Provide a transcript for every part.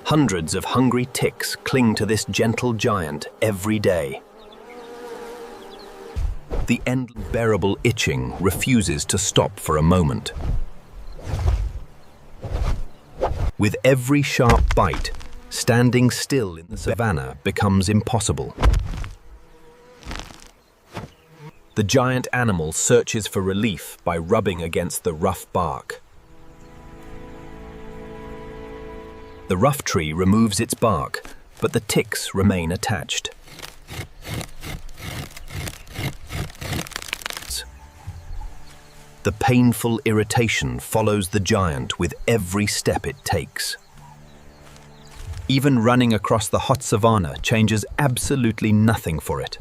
Hundreds of hungry ticks cling to this gentle giant every day. The unbearable itching refuses to stop for a moment. With every sharp bite, standing still in the savannah becomes impossible. The giant animal searches for relief by rubbing against the rough bark. The rough tree removes its bark, but the ticks remain attached. The painful irritation follows the giant with every step it takes. Even running across the hot savanna changes absolutely nothing for it.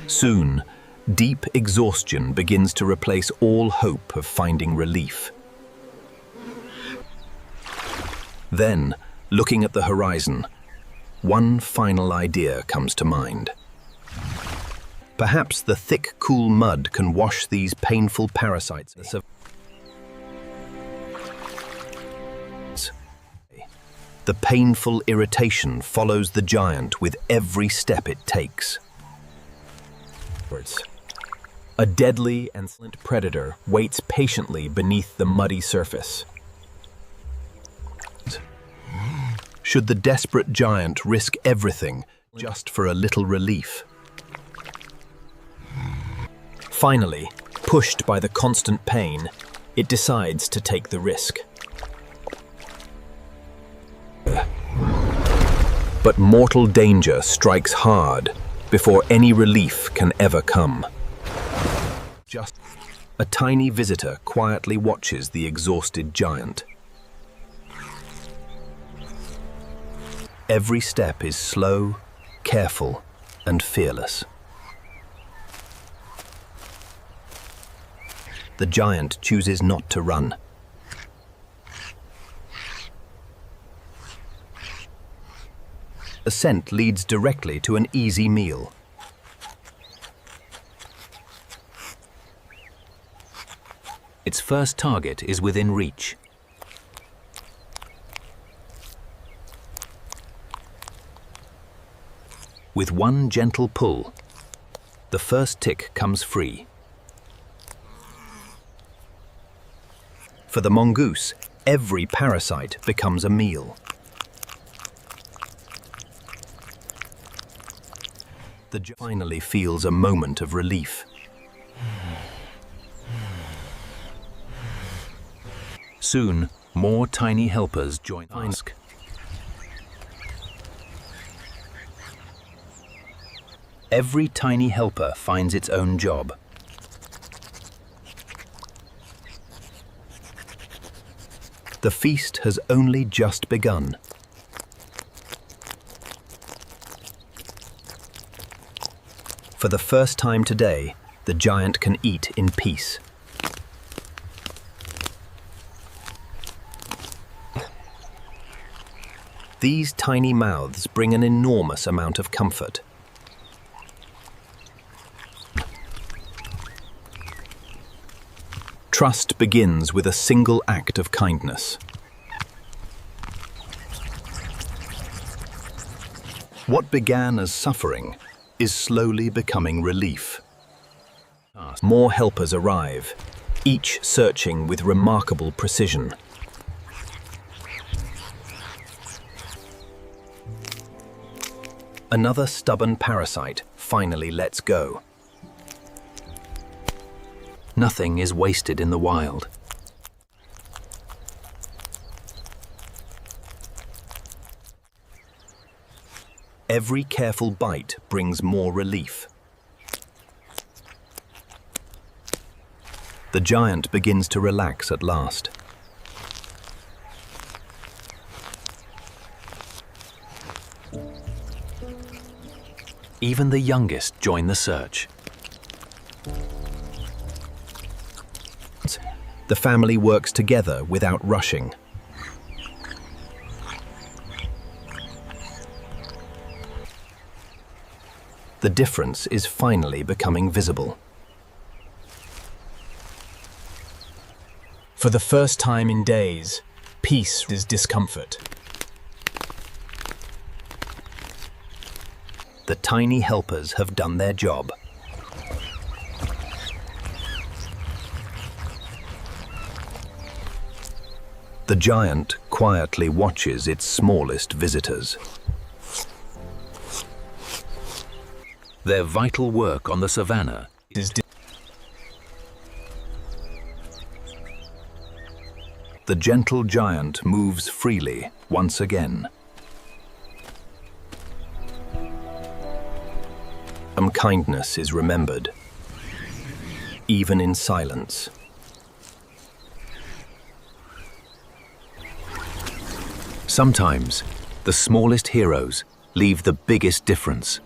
Soon, deep exhaustion begins to replace all hope of finding relief. Then, looking at the horizon, one final idea comes to mind. Perhaps the thick, cool mud can wash these painful parasites. The painful irritation follows the giant with every step it takes. A deadly and silent predator waits patiently beneath the muddy surface. Should the desperate giant risk everything just for a little relief? Finally, pushed by the constant pain, it decides to take the risk. But mortal danger strikes hard before any relief can ever come. Just a tiny visitor quietly watches the exhausted giant. Every step is slow, careful, and fearless. The giant chooses not to run. The scent leads directly to an easy meal. Its first target is within reach. With one gentle pull, the first tick comes free. For the mongoose, every parasite becomes a meal. The giant finally feels a moment of relief. Soon, more tiny helpers join the task. Every tiny helper finds its own job. The feast has only just begun. For the first time today, the giant can eat in peace. These tiny mouths bring an enormous amount of comfort. Trust begins with a single act of kindness. What began as suffering is slowly becoming relief. More helpers arrive, each searching with remarkable precision. Another stubborn parasite finally lets go. Nothing is wasted in the wild. Every careful bite brings more relief. The giant begins to relax at last. Even the youngest join the search. The family works together without rushing. The difference is finally becoming visible. For the first time in days, peace is discomfort. The tiny helpers have done their job. The giant quietly watches its smallest visitors. Their vital work on the savannah Is The gentle giant moves freely once again. Kindness is remembered, even in silence. Sometimes, the smallest heroes leave the biggest difference.